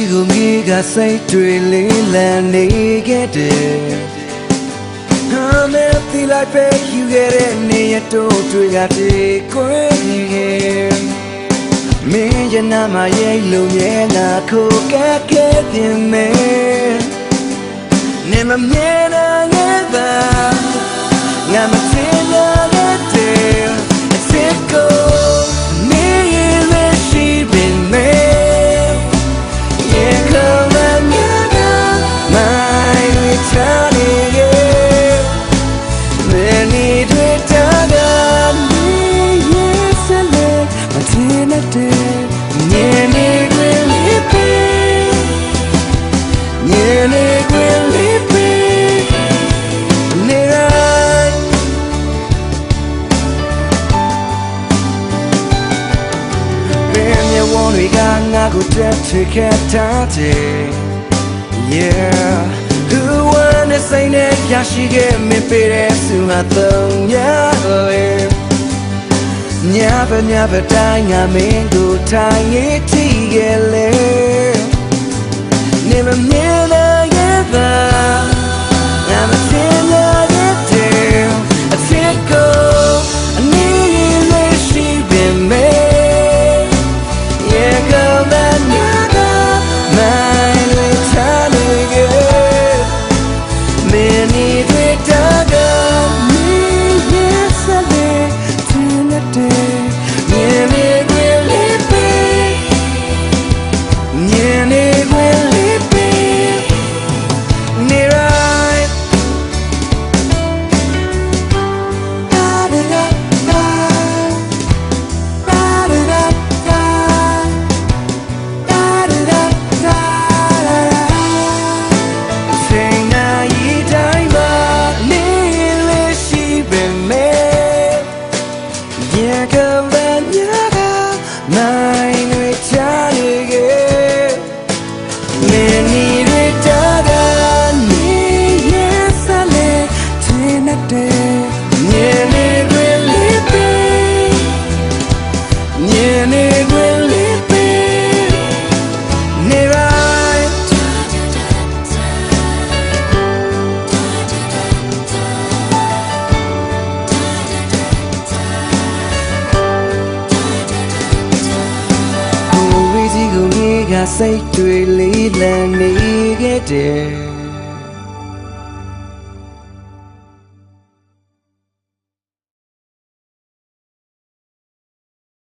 ကိုမြေကစိတ်တွေလေးလံနေခဲ့တယ်ဟာမဲတီလိုက်ပဲယူခဲ့တဲ့နေရတို့တွေကတည်းခွဲနေခဲ့မင်းရနာမရဲ့လုံရဲ့ငါခိုကခဲ့တင်မယ်နေမမြဲတဲ့ငါသာငါမစင်ရတဲ့အစ်စ်ကိုနေရတဲ့ရှိပင်မယ်ရေခေါ်လာနေတာမိုင်းဝချာနေရဲ့မင်းနေတွေ့တာကနေရစလေမထင်တဲ့ညနေခွင်လေးပဲညနေခွင်လေးပဲနေရဝန်တွေကငါကိုတက်ချစ်ခဲ့တဲ့ Yeah Who wanna say that ရရှိခဲ့မင်းပေးတဲ့သူဟာတော့ညဘတိုင်းငါမင်းကိုထိုင်ရထီခဲ့လေနေမမြင်နိုင်ရဲ့သာငါမစင်နိုင်တဲ့အချစ်ကိုအနည်းလေးရှိပင်မယ်စိတ်တွေလေးလံနေခဲ့တယ်